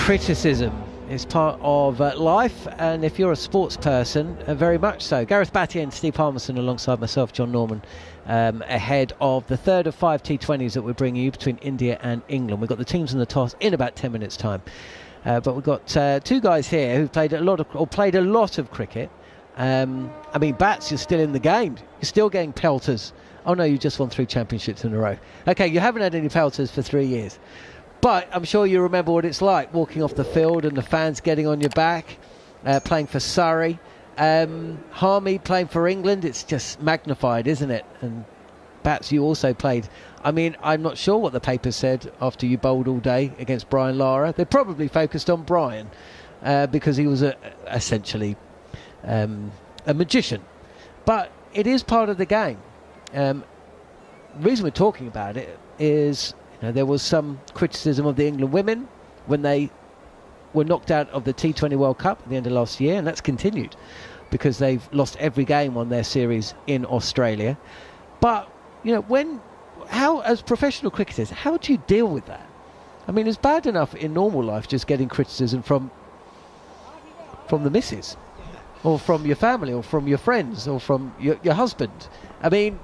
Criticism is part of life, and if you're a sports person, very much so. Gareth Batty and Steve Harmison alongside myself, Jon Norman, ahead of the third of 5 T20s that we're bringing you between India and England. We've got the teams and the toss in about 10 minutes time, but we've got two guys here who've played a lot of cricket. I mean, Bats, you're still in the game, you're still getting pelters. Oh no, you just won 3 championships in a row. Okay, you haven't had any pelters for 3 years. But I'm sure you remember what it's like walking off the field and the fans getting on your back, playing for Surrey. Harmy playing for England, it's just magnified, isn't it? And Bats, you also played. I mean, I'm not sure what the paper said after you bowled all day against Brian Lara. They probably focused on Brian because he was essentially a magician. But it is part of the game. The reason we're talking about it is... Now, there was some criticism of the England women when they were knocked out of the T20 World Cup at the end of last year, and that's continued because they've lost every game on their series in Australia. But, you know, as professional cricketers, how do you deal with that? I mean, it's bad enough in normal life just getting criticism from the missus or from your family or from your friends or from your husband. I mean...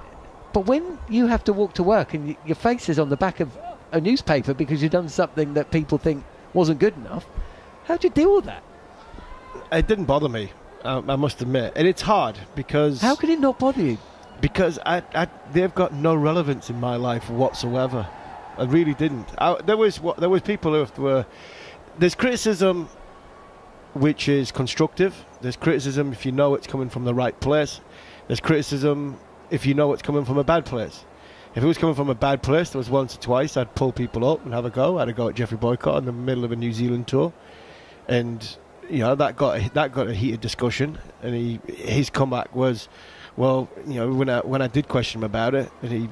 But when you have to walk to work and your face is on the back of a newspaper because you've done something that people think wasn't good enough, how do you deal with that? It didn't bother me, I must admit. And it's hard because... How could it not bother you? Because they've got no relevance in my life whatsoever. I really didn't. There was people who were... There's criticism which is constructive. There's criticism if you know it's coming from the right place. There's criticism... if you know it's coming from a bad place. If it was coming from a bad place, there was once or twice I'd pull people up and have a go. I had a go at Jeffrey Boycott in the middle of a New Zealand tour, and you know that got a heated discussion. And his comeback was, well, you know, when I did question him about it, and he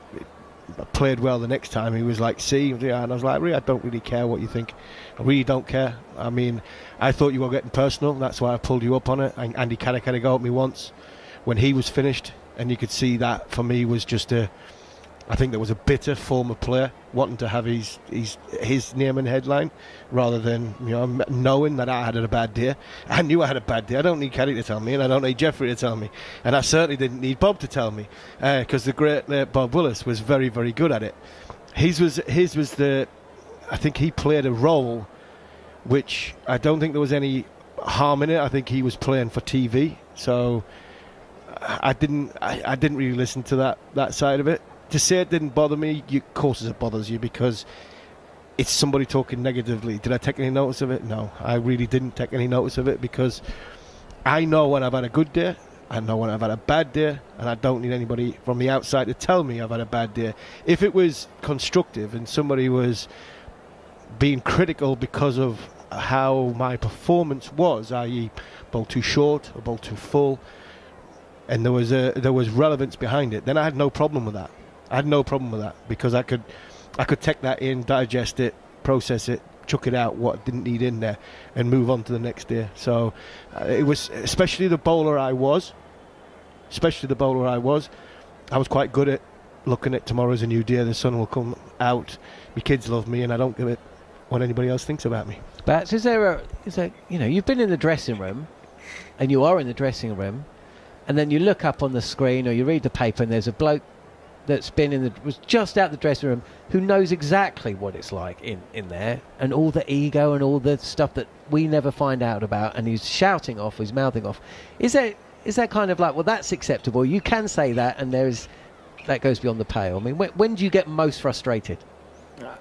played well the next time, he was like, "See," and I was like, "Really, I don't really care what you think. I really don't care. I mean, I thought you were getting personal. That's why I pulled you up on it." And Andy Caddick had a go at me once when he was finished. And you could see that for me was just I think there was a bitter former player wanting to have his name and headline rather than, you know, knowing that I had a bad day. I knew I had a bad day. I don't need Caddy to tell me, and I don't need Jeffrey to tell me, and I certainly didn't need Bob to tell me because the great Bob Willis was very, very good at it. His was I think he played a role which I don't think there was any harm in it. I think he was playing for TV, so. I didn't really listen to that side of it. To say it didn't bother me, of course it bothers you because it's somebody talking negatively. Did I take any notice of it? No, I really didn't take any notice of it because I know when I've had a good day, I know when I've had a bad day, and I don't need anybody from the outside to tell me I've had a bad day. If it was constructive and somebody was being critical because of how my performance was, i.e. bowl too short or bowl too full, and there was relevance behind it, then I had no problem with that. I had no problem with that because I could take that in, digest it, process it, chuck it out what didn't need in there, and move on to the next day. So it was, especially the bowler I was quite good at looking at tomorrow's a new day, the sun will come out, my kids love me, and I don't give it what anybody else thinks about me. But is there you know, you've been in the dressing room, and you are in the dressing room, and then you look up on the screen or you read the paper and there's a bloke that's was just out the dressing room who knows exactly what it's like in there, and all the ego and all the stuff that we never find out about, and he's shouting off, he's mouthing off. Is that kind of like, well, that's acceptable, you can say that, and that goes beyond the pale? I mean, when do you get most frustrated?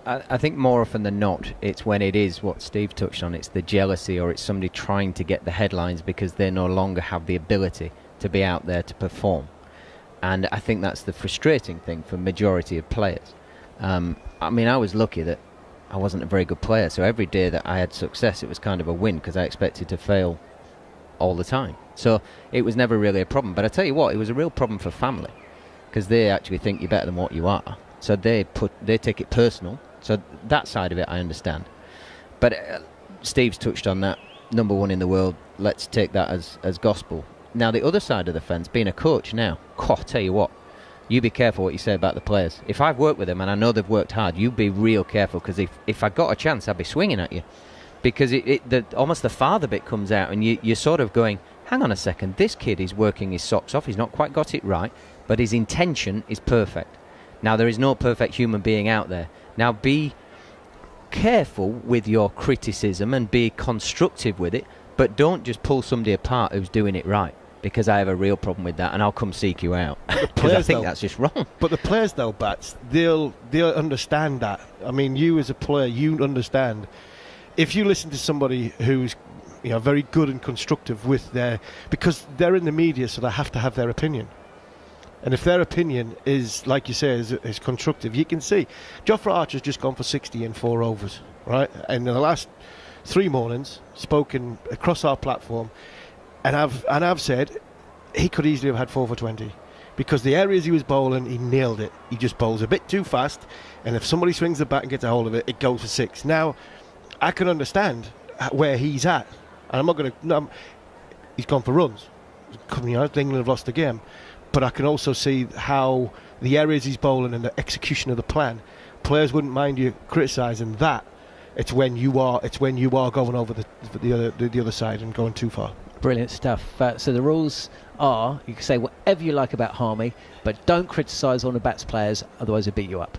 I think more often than not, it's when it is what Steve touched on. It's the jealousy, or it's somebody trying to get the headlines because they no longer have the ability to be out there to perform. And I think that's the frustrating thing for majority of players. I mean, I was lucky that I wasn't a very good player, so every day that I had success, it was kind of a win because I expected to fail all the time. So it was never really a problem. But I tell you what, it was a real problem for family because they actually think you're better than what you are. So they take it personal. So that side of it I understand. But Steve's touched on that. Number one in the world, let's take that as gospel. Now, the other side of the fence, being a coach now, I tell you what, you be careful what you say about the players. If I've worked with them and I know they've worked hard, you be real careful, because if I got a chance, I'd be swinging at you. because almost the father bit comes out, and you're sort of going, hang on a second, this kid is working his socks off, he's not quite got it right, but his intention is perfect. Now, there is no perfect human being out there. Now, be careful with your criticism and be constructive with it, but don't just pull somebody apart who's doing it right, because I have a real problem with that, and I'll come seek you out. Because I think that's just wrong. But the players, though, Bats, they'll understand that. I mean, you as a player, you understand. If you listen to somebody who's very good and constructive because they're in the media, so they have to have their opinion. And if their opinion is, like you say, is constructive, you can see Jofra Archer's just gone for 60 in 4 overs, right? And in the last 3 mornings, spoken across our platform, and I've said he could easily have had 4 for 20, because the areas he was bowling, he nailed it. He just bowls a bit too fast, and if somebody swings the bat and gets a hold of it, it goes for 6. Now, I can understand where he's at, and I'm not going to. He's gone for runs. England have lost the game, but I can also see how the areas he's bowling and the execution of the plan, players wouldn't mind you criticising that. It's when you are going over the other side and going too far. Brilliant stuff. So the rules are, you can say whatever you like about Harmy, but don't criticise on the bats players, otherwise he'll beat you up.